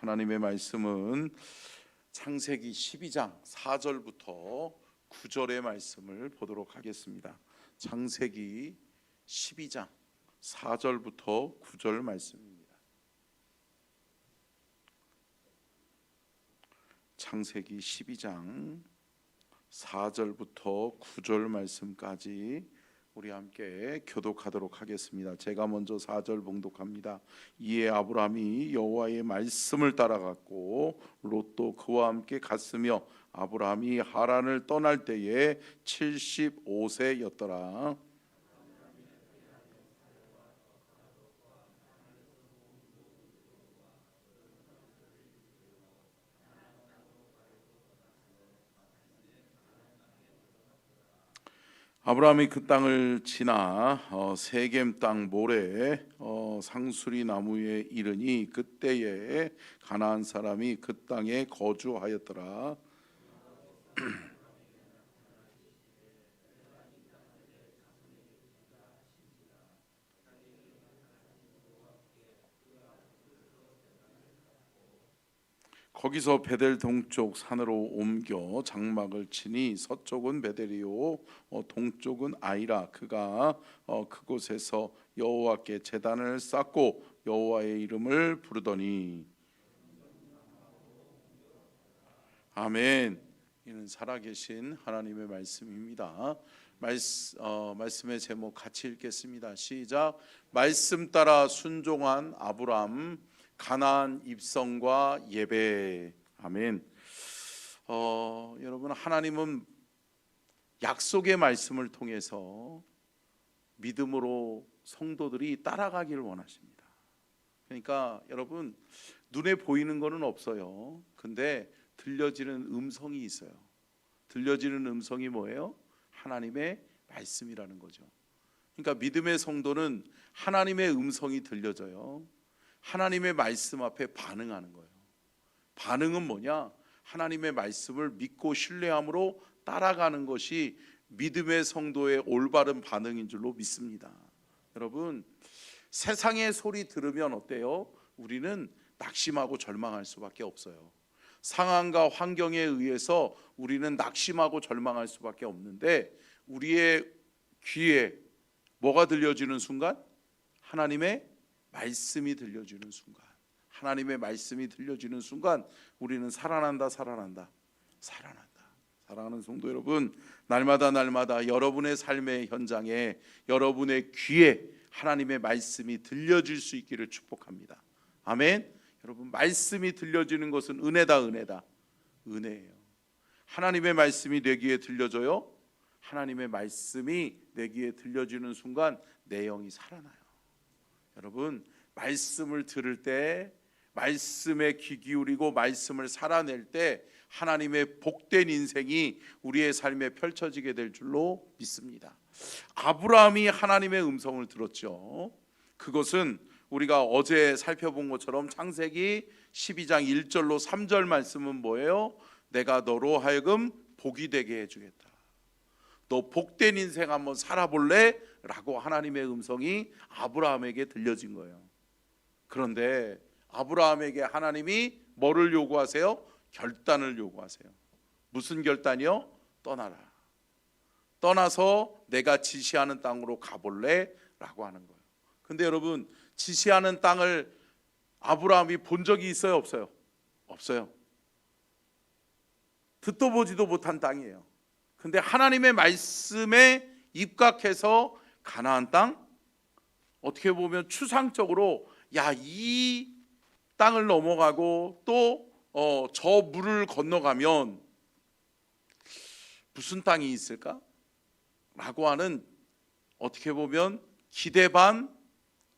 하나님의 말씀은 창세기 12장 4절부터 9절의 말씀을 보도록 하겠습니다. 창세기 12장 4절부터 9절 말씀입니다. 창세기 12장 4절부터 9절 말씀까지 우리 함께 교독하도록 하겠습니다. 제가 먼저 4절 봉독합니다. 이에 아브라함이 여호와의 말씀을 따라갔고 롯도 그와 함께 갔으며 아브라함이 하란을 떠날 때에 75세였더라. 아브라함이 그 땅을 지나 세겜 땅 모래 상수리 나무에 이르니 그때에 가나안 사람이 그 땅에 거주하였더라. 거기서 베델 동쪽 산으로 옮겨 장막을 치니 서쪽은 베델이요 동쪽은 아이라. 그가 그곳에서 여호와께 제단을 쌓고 여호와의 이름을 부르더니. 아멘. 이는 살아계신 하나님의 말씀입니다. 말씀의 제목 같이 읽겠습니다. 시작. 말씀 따라 순종한 아브라함, 가나안 입성과 예배. 아멘. 여러분, 하나님은 약속의 말씀을 통해서 믿음으로 성도들이 따라가기를 원하십니다. 그러니까 여러분, 눈에 보이는 거는 없어요. 근데 들려지는 음성이 있어요. 들려지는 음성이 뭐예요? 하나님의 말씀이라는 거죠. 그러니까 믿음의 성도는 하나님의 음성이 들려져요. 하나님의 말씀 앞에 반응하는 거예요. 반응은 뭐냐? 하나님의 말씀을 믿고 신뢰함으로 따라가는 것이 믿음의 성도의 올바른 반응인 줄로 믿습니다. 여러분, 세상의 소리 들으면 어때요? 우리는 낙심하고 절망할 수밖에 없어요. 상황과 환경에 의해서 우리는 낙심하고 절망할 수밖에 없는데, 우리의 귀에 뭐가 들려지는 순간? 하나님의 말씀이 들려지는 순간, 하나님의 말씀이 들려지는 순간 우리는 살아난다. 사랑하는 성도 여러분, 날마다 여러분의 삶의 현장에 여러분의 귀에 하나님의 말씀이 들려질 수 있기를 축복합니다. 아멘. 여러분, 말씀이 들려지는 것은 은혜예요. 하나님의 말씀이 내 귀에 들려져요. 하나님의 말씀이 내 귀에 들려지는 순간 내 영이 살아나요. 여러분, 말씀을 들을 때, 말씀에 귀 기울이고 말씀을 살아낼 때 하나님의 복된 인생이 우리의 삶에 펼쳐지게 될 줄로 믿습니다. 아브라함이 하나님의 음성을 들었죠. 그것은 우리가 어제 살펴본 것처럼 창세기 12장 1절로 3절 말씀은 뭐예요? 내가 너로 하여금 복이 되게 해주겠다. 너 복된 인생 한번 살아볼래? 라고 하나님의 음성이 아브라함에게 들려진 거예요. 그런데 아브라함에게 하나님이 뭐를 요구하세요? 결단을 요구하세요. 무슨 결단이요? 떠나라. 떠나서 내가 지시하는 땅으로 가볼래? 라고 하는 거예요. 근데 여러분, 지시하는 땅을 아브라함이 본 적이 있어요? 없어요? 없어요. 듣도 보지도 못한 땅이에요. 근데 하나님의 말씀에 입각해서 가나안 땅, 어떻게 보면 추상적으로 이 땅을 넘어가고 또 저 물을 건너가면 무슨 땅이 있을까? 라고 하는, 어떻게 보면 기대 반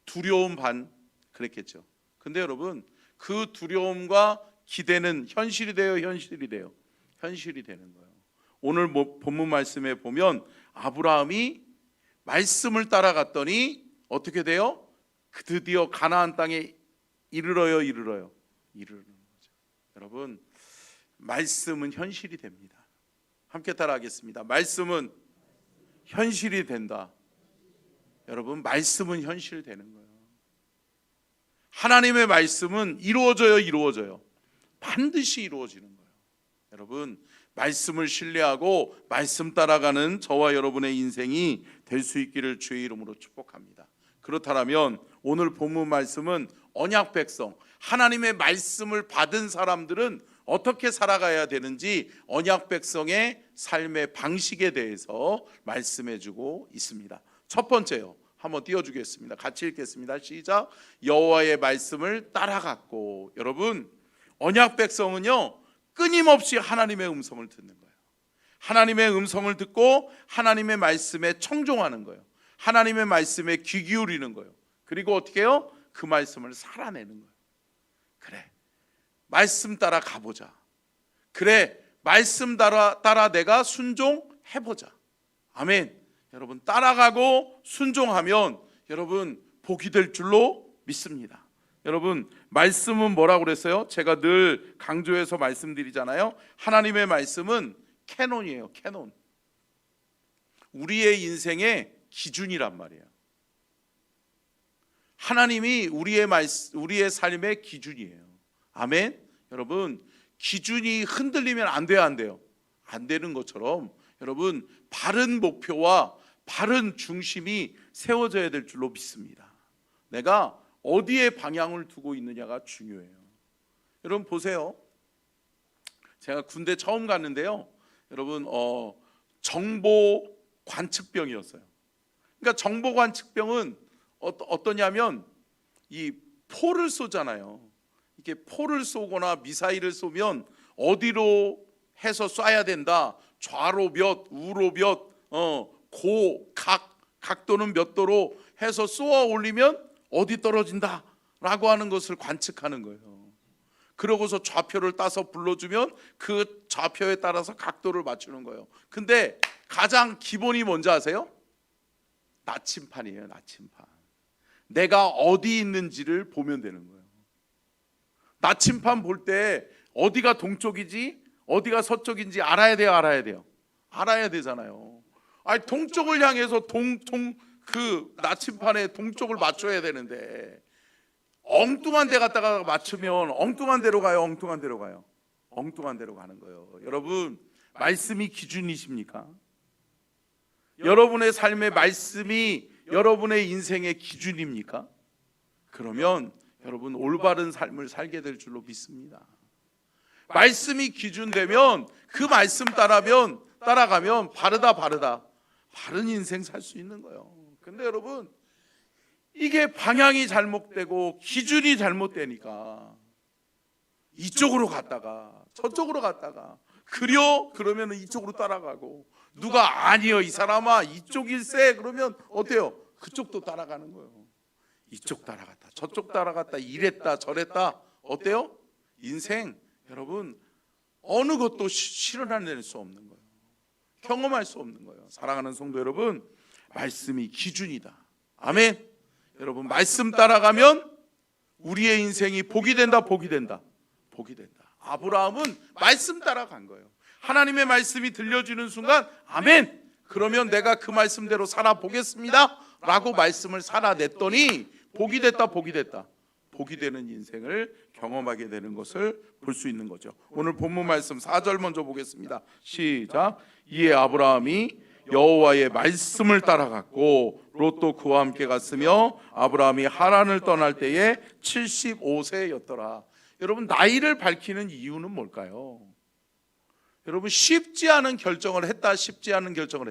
두려움 반 그랬겠죠. 근데 여러분, 그 두려움과 기대는 현실이 되는 거예요. 오늘 본문 말씀에 보면 아브라함이 말씀을 따라갔더니 어떻게 돼요? 드디어 가나안 땅에 이르러요. 이르는 거죠. 여러분, 말씀은 현실이 됩니다. 함께 따라하겠습니다. 말씀은 현실이 된다. 여러분, 말씀은 현실되는 거예요. 하나님의 말씀은 이루어져요. 반드시 이루어지는 거예요. 여러분, 말씀을 신뢰하고 말씀 따라가는 저와 여러분의 인생이 될 수 있기를 주의 이름으로 축복합니다. 그렇다면 오늘 본문 말씀은 언약 백성, 하나님의 말씀을 받은 사람들은 어떻게 살아가야 되는지 언약 백성의 삶의 방식에 대해서 말씀해 주고 있습니다. 첫 번째요, 한번 띄워주겠습니다. 같이 읽겠습니다. 시작. 여호와의 말씀을 따라갔고. 여러분, 언약 백성은요, 끊임없이 하나님의 음성을 듣는 거예요. 하나님의 음성을 듣고 하나님의 말씀에 청종하는 거예요. 하나님의 말씀에 귀 기울이는 거예요. 그리고 어떻게 해요? 그 말씀을 살아내는 거예요. 그래, 말씀 따라 가보자. 그래, 말씀 따라 내가 순종해보자. 아멘. 여러분, 따라가고 순종하면 여러분 복이 될 줄로 믿습니다. 여러분, 말씀은 뭐라고 그랬어요? 제가 늘 강조해서 말씀드리잖아요. 하나님의 말씀은 캐논이에요. 캐논. 우리의 인생의 기준이란 말이에요. 하나님이 우리의 삶의 기준이에요. 아멘. 여러분, 기준이 흔들리면 안 돼요, 안 돼요? 안 되는 것처럼 여러분, 바른 목표와 바른 중심이 세워져야 될 줄로 믿습니다. 내가 어디에 방향을 두고 있느냐가 중요해요. 여러분 보세요. 제가 군대 처음 갔는데요. 여러분, 정보 관측병이었어요. 그러니까 정보 관측병은 어떠냐면 이 포를 쏘잖아요. 이렇게 포를 쏘거나 미사일을 쏘면 어디로 해서 쏴야 된다. 좌로 몇, 우로 몇, 각도는 몇 도로 해서 쏘아 올리면 어디 떨어진다 라고 하는 것을 관측하는 거예요. 그러고서 좌표를 따서 불러주면 그 좌표에 따라서 각도를 맞추는 거예요. 근데 가장 기본이 뭔지 아세요? 나침판이에요. 나침판. 내가 어디 있는지를 보면 되는 거예요. 나침판 볼 때 어디가 동쪽이지 어디가 서쪽인지 알아야 돼요, 알아야 돼요? 알아야 되잖아요. 아니, 동쪽을 향해서 그 나침판에 동쪽을 맞춰야 되는데 엉뚱한 데 갔다가 맞추면 엉뚱한 데로 가요. 엉뚱한 데로 가는 거예요. 여러분, 말씀이 기준이십니까? 여러분의 삶의 말씀이 여러분의 인생의 기준입니까? 그러면 여러분 올바른 삶을 살게 될 줄로 믿습니다. 말씀이 기준되면 그 말씀 따라가면 바른 인생 살 수 있는 거예요. 근데 여러분, 이게 방향이 잘못되고 기준이 잘못되니까 이쪽으로 갔다가 저쪽으로 갔다가 그러면 이쪽으로 따라가고, 누가 아니요 이 사람아 이쪽일세 그러면 어때요? 그쪽도 따라가는 거예요. 이쪽 따라갔다 저쪽 따라갔다 이랬다 저랬다. 어때요? 인생 여러분 어느 것도 실현해낼 수 없는 거예요. 경험할 수 없는 거예요. 사랑하는 성도 여러분, 말씀이 기준이다. 아멘. 여러분, 말씀 따라가면 우리의 인생이 복이 된다. 아브라함은 말씀 따라간 거예요. 하나님의 말씀이 들려주는 순간 아멘, 그러면 내가 그 말씀대로 살아보겠습니다 라고 말씀을 살아냈더니 복이 됐다. 복이 되는 인생을 경험하게 되는 것을 볼 수 있는 거죠. 오늘 본문 말씀 4절 먼저 보겠습니다. 시작. 이에 아브라함이 여호와의 말씀을 따라갔고 롯도 그와 함께 갔으며 아브라함이 하란을 떠날 때에 75세였더라. 여러분, 나이를 밝히는 이유는 뭘까요? 여러분, 쉽지 않은 결정을 했다. 쉽지 않은 결정을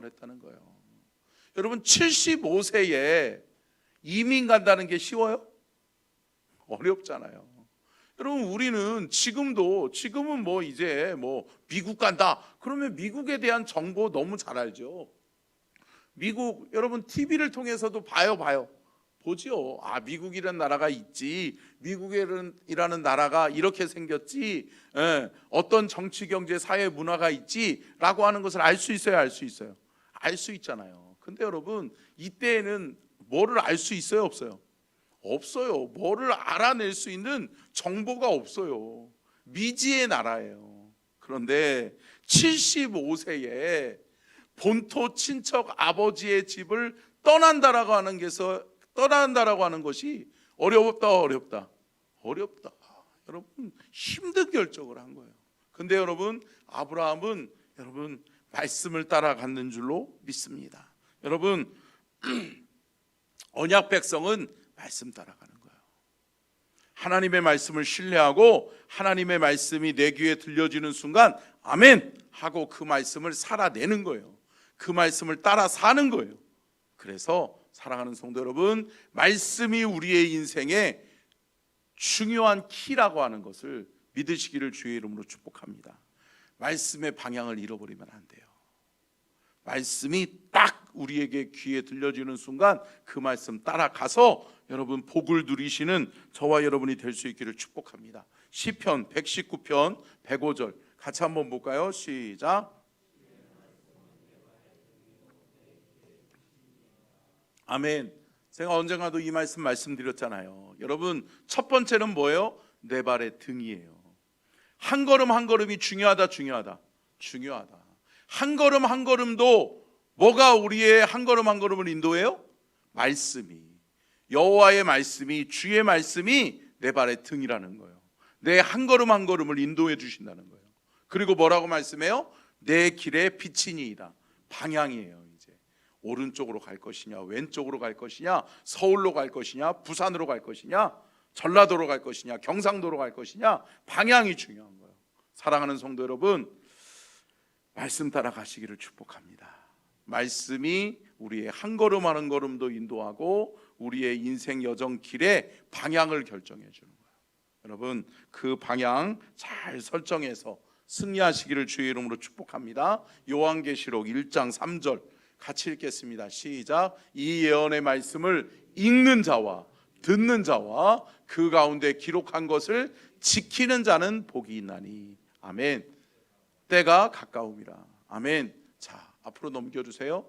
했다는 거예요. 여러분, 75세에 이민 간다는 게 쉬워요? 어렵잖아요. 여러분, 우리는 지금은 이제 미국 간다 그러면 미국에 대한 정보 너무 잘 알죠. 미국 여러분 TV를 통해서도 보죠. 아, 미국이라는 나라가 있지, 미국이라는 나라가 이렇게 생겼지, 어떤 정치, 경제, 사회, 문화가 있지 라고 하는 것을 알 수 있어요? 알 수 있잖아요. 근데 여러분, 이때에는 뭐를 알 수 있어요? 없어요. 뭐를 알아낼 수 있는 정보가 없어요. 미지의 나라예요. 그런데 75세에 본토 친척 아버지의 집을 떠난다라고 떠난다라고 하는 것이 어렵다. 여러분 힘든 결정을 한 거예요. 근데 여러분 아브라함은 여러분 말씀을 따라가는 줄로 믿습니다. 여러분 언약 백성은 말씀 따라가는 거예요. 하나님의 말씀을 신뢰하고 하나님의 말씀이 내 귀에 들려지는 순간 아멘 하고 그 말씀을 살아내는 거예요. 그 말씀을 따라 사는 거예요. 그래서 사랑하는 성도 여러분, 말씀이 우리의 인생의 중요한 키라고 하는 것을 믿으시기를 주의 이름으로 축복합니다. 말씀의 방향을 잃어버리면 안 돼요. 말씀이 딱 우리에게 귀에 들려지는 순간 그 말씀 따라가서 여러분 복을 누리시는 저와 여러분이 될 수 있기를 축복합니다. 시편 119편 105절 같이 한번 볼까요? 시작. 아멘. 제가 언젠가도 이 말씀드렸잖아요. 여러분 첫 번째는 뭐예요? 내 발의 등이에요. 한 걸음 한 걸음이 중요하다. 한 걸음 한 걸음도 뭐가 우리의 한 걸음 한 걸음을 인도해요? 말씀이, 여호와의 말씀이, 주의 말씀이 내 발의 등이라는 거예요. 내 한 걸음 한 걸음을 인도해 주신다는 거예요. 그리고 뭐라고 말씀해요? 내 길의 빛이니이다. 방향이에요. 이제 오른쪽으로 갈 것이냐, 왼쪽으로 갈 것이냐, 서울로 갈 것이냐, 부산으로 갈 것이냐, 전라도로 갈 것이냐, 경상도로 갈 것이냐, 방향이 중요한 거예요. 사랑하는 성도 여러분, 말씀 따라 가시기를 축복합니다. 말씀이 우리의 한 걸음 한 걸음도 인도하고 우리의 인생 여정 길의 방향을 결정해 주는 거예요. 여러분 그 방향 잘 설정해서 승리하시기를 주의 이름으로 축복합니다. 요한계시록 1장 3절 같이 읽겠습니다. 시작. 이 예언의 말씀을 읽는 자와 듣는 자와 그 가운데 기록한 것을 지키는 자는 복이 있나니. 아멘. 때가 가까움이라. 아멘. 자, 앞으로 넘겨주세요.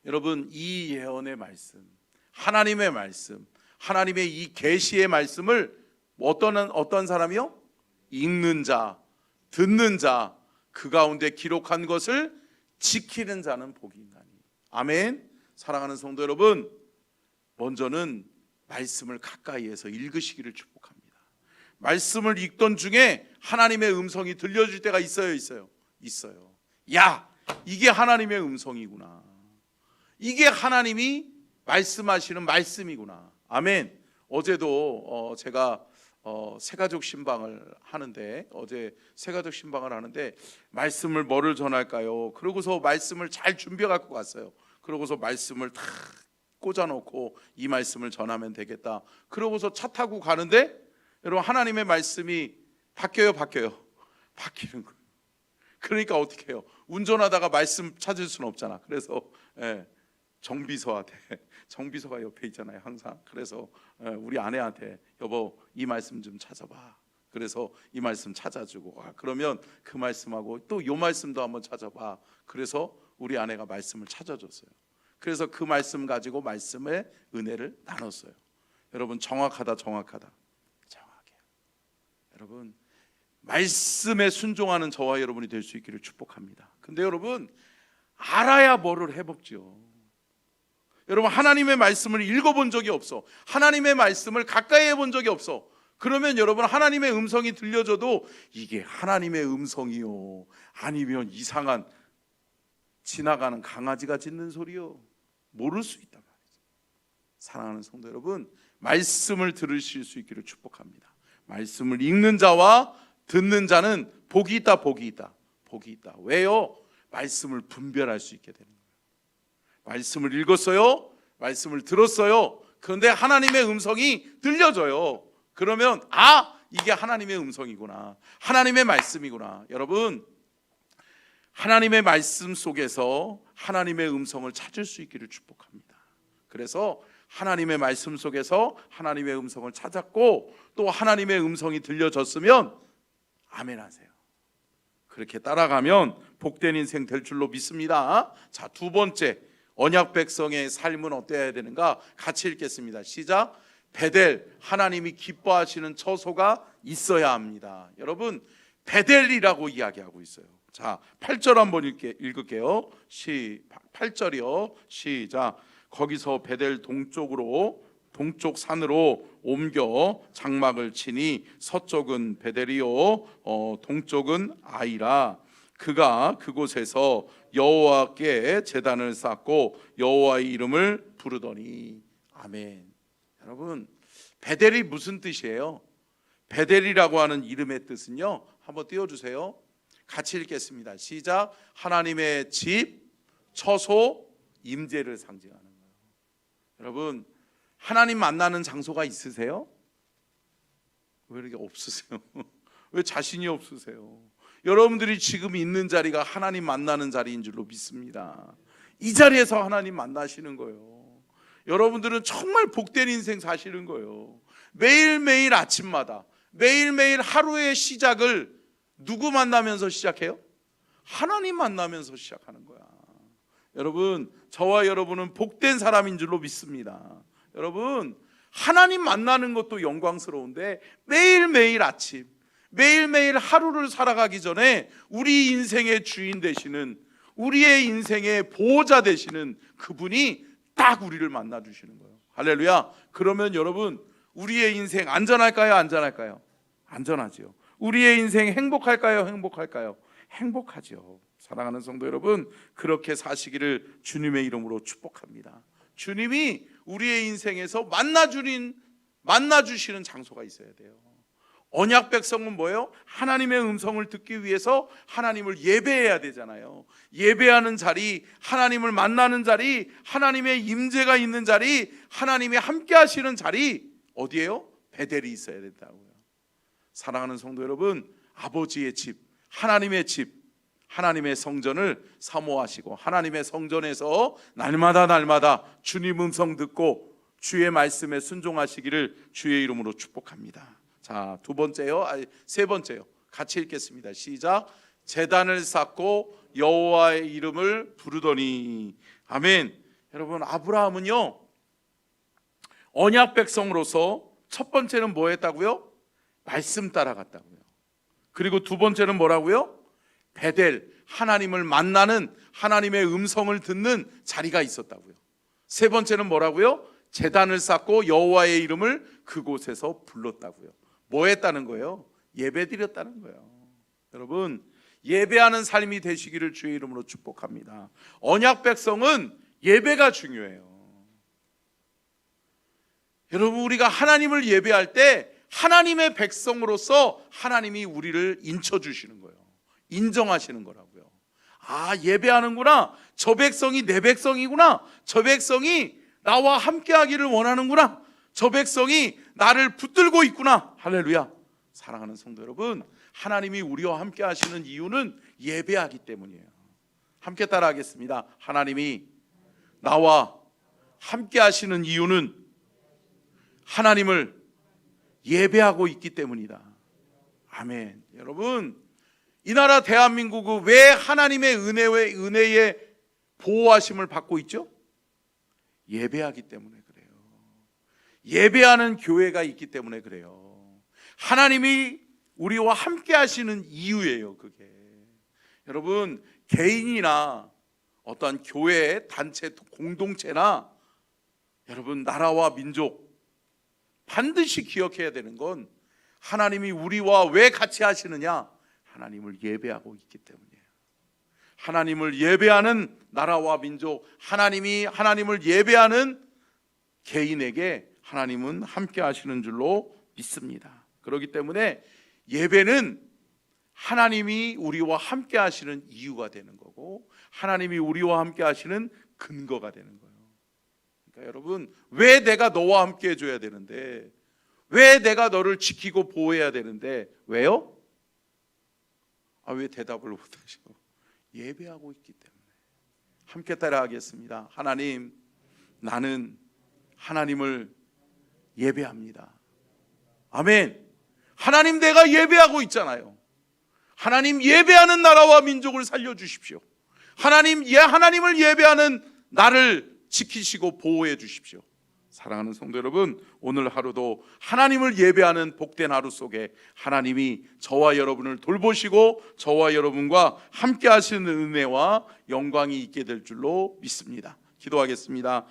여러분 이 예언의 말씀, 하나님의 말씀, 하나님의 이 계시의 말씀을 어떤 사람이요? 읽는 자, 듣는 자, 그 가운데 기록한 것을 지키는 자는 복이 있나니. 아멘. 사랑하는 성도 여러분, 먼저는 말씀을 가까이에서 읽으시기를 축복합니다. 말씀을 읽던 중에 하나님의 음성이 들려질 때가 있어요. 야, 이게 하나님의 음성이구나. 이게 하나님이 말씀하시는 말씀이구나. 아멘. 어제도 제가 새가족 신방을 하는데 말씀을 뭐를 전할까요? 그러고서 말씀을 잘 준비해 갖고 갔어요. 그러고서 말씀을 다 꽂아놓고 이 말씀을 전하면 되겠다. 그러고서 차 타고 가는데 여러분 하나님의 말씀이 바뀌는 거예요. 그러니까 어떻게 해요? 운전하다가 말씀 찾을 수는 없잖아. 그래서 정비서가 옆에 있잖아요 항상. 그래서 우리 아내한테 여보 이 말씀 좀 찾아봐. 그래서 이 말씀 찾아주고 그러면 그 말씀하고 또 이 말씀도 한번 찾아봐. 그래서 우리 아내가 말씀을 찾아줬어요. 그래서 그 말씀 가지고 말씀의 은혜를 나눴어요. 여러분 정확하게 여러분 말씀에 순종하는 저와 여러분이 될 수 있기를 축복합니다. 근데 여러분 알아야 뭐를 해먹죠. 여러분 하나님의 말씀을 읽어본 적이 없어. 하나님의 말씀을 가까이 해본 적이 없어. 그러면 여러분 하나님의 음성이 들려줘도 이게 하나님의 음성이요 아니면 이상한 지나가는 강아지가 짖는 소리요 모를 수 있단 말이죠. 사랑하는 성도 여러분, 말씀을 들으실 수 있기를 축복합니다. 말씀을 읽는 자와 듣는 자는 복이 있다. 왜요? 말씀을 분별할 수 있게 되는 거예요. 말씀을 읽었어요. 말씀을 들었어요. 그런데 하나님의 음성이 들려져요. 그러면 이게 하나님의 음성이구나. 하나님의 말씀이구나. 여러분 하나님의 말씀 속에서 하나님의 음성을 찾을 수 있기를 축복합니다. 그래서 하나님의 말씀 속에서 하나님의 음성을 찾았고 또 하나님의 음성이 들려졌으면 아멘 하세요. 그렇게 따라가면 복된 인생 될 줄로 믿습니다. 자, 두 번째 언약 백성의 삶은 어때야 되는가? 같이 읽겠습니다. 시작. 베델, 하나님이 기뻐하시는 처소가 있어야 합니다. 여러분 베델이라고 이야기하고 있어요. 자, 8절 한번 읽을게요. 8절이요. 시작. 거기서 베델 동쪽 산으로 옮겨 장막을 치니 서쪽은 베델이요 동쪽은 아이라. 그가 그곳에서 여호와께 제단을 쌓고 여호와의 이름을 부르더니. 아멘. 여러분, 베델이 무슨 뜻이에요? 베델이라고 하는 이름의 뜻은요, 한번 띄워주세요. 같이 읽겠습니다. 시작. 하나님의 집, 처소, 임재를 상징하는 거예요. 여러분, 하나님 만나는 장소가 있으세요? 왜 이렇게 없으세요? 왜 자신이 없으세요? 여러분들이 지금 있는 자리가 하나님 만나는 자리인 줄로 믿습니다. 이 자리에서 하나님 만나시는 거예요. 여러분들은 정말 복된 인생 사시는 거예요. 매일매일 아침마다, 매일매일 하루의 시작을 누구 만나면서 시작해요? 하나님 만나면서 시작하는 거야. 여러분, 저와 여러분은 복된 사람인 줄로 믿습니다. 여러분, 하나님 만나는 것도 영광스러운데 매일매일 아침, 매일매일 하루를 살아가기 전에 우리 인생의 주인 되시는, 우리의 인생의 보호자 되시는 그분이 딱 우리를 만나 주시는 거예요. 할렐루야. 그러면 여러분, 우리의 인생 안전할까요? 안전할까요? 안전하죠. 우리의 인생 행복할까요? 행복할까요? 행복하죠. 사랑하는 성도 여러분, 그렇게 사시기를 주님의 이름으로 축복합니다. 주님이 우리의 인생에서 만나주시는 장소가 있어야 돼요. 언약 백성은 뭐예요? 하나님의 음성을 듣기 위해서 하나님을 예배해야 되잖아요. 예배하는 자리, 하나님을 만나는 자리, 하나님의 임재가 있는 자리, 하나님이 함께 하시는 자리, 어디예요? 베델이 있어야 된다고요. 사랑하는 성도 여러분, 아버지의 집, 하나님의 집, 하나님의 성전을 사모하시고 하나님의 성전에서 날마다 주님 음성 듣고 주의 말씀에 순종하시기를 주의 이름으로 축복합니다. 자, 세 번째요. 같이 읽겠습니다. 시작. 제단을 쌓고 여호와의 이름을 부르더니. 아멘. 여러분, 아브라함은요, 언약 백성으로서 첫 번째는 뭐 했다고요? 말씀 따라갔다고요. 그리고 두 번째는 뭐라고요? 베델, 하나님을 만나는, 하나님의 음성을 듣는 자리가 있었다고요. 세 번째는 뭐라고요? 제단을 쌓고 여호와의 이름을 그곳에서 불렀다고요. 뭐 했다는 거예요? 예배 드렸다는 거예요. 여러분, 예배하는 삶이 되시기를 주의 이름으로 축복합니다. 언약 백성은 예배가 중요해요. 여러분, 우리가 하나님을 예배할 때 하나님의 백성으로서 하나님이 우리를 인쳐주시는 거예요. 인정하시는 거라고요. 아, 예배하는구나. 저 백성이 내 백성이구나. 저 백성이 나와 함께 하기를 원하는구나. 저 백성이 나를 붙들고 있구나. 할렐루야. 사랑하는 성도 여러분, 하나님이 우리와 함께 하시는 이유는 예배하기 때문이에요. 함께 따라 하겠습니다. 하나님이 나와 함께 하시는 이유는 하나님을 예배하고 있기 때문이다. 아멘. 여러분, 이 나라 대한민국은 왜 하나님의 은혜의 보호하심을 받고 있죠? 예배하기 때문에 그래요. 예배하는 교회가 있기 때문에 그래요. 하나님이 우리와 함께 하시는 이유예요, 그게. 여러분, 개인이나 어떠한 교회, 단체, 공동체나 여러분, 나라와 민족 반드시 기억해야 되는 건 하나님이 우리와 왜 같이 하시느냐? 하나님을 예배하고 있기 때문이에요. 하나님을 예배하는 나라와 민족, 하나님을 예배하는 개인에게 하나님은 함께 하시는 줄로 믿습니다. 그렇기 때문에 예배는 하나님이 우리와 함께 하시는 이유가 되는 거고, 하나님이 우리와 함께 하시는 근거가 되는 거예요. 그러니까 여러분, 왜 내가 너와 함께 해줘야 되는데, 왜 내가 너를 지키고 보호해야 되는데, 왜요? 왜 대답을 못하셔? 예배하고 있기 때문에. 함께 따라하겠습니다. 하나님, 나는 하나님을 예배합니다. 아멘. 하나님, 내가 예배하고 있잖아요. 하나님, 예배하는 나라와 민족을 살려주십시오. 하나님을 예배하는 나를 지키시고 보호해 주십시오. 사랑하는 성도 여러분, 오늘 하루도 하나님을 예배하는 복된 하루 속에 하나님이 저와 여러분을 돌보시고 저와 여러분과 함께 하시는 은혜와 영광이 있게 될 줄로 믿습니다. 기도하겠습니다.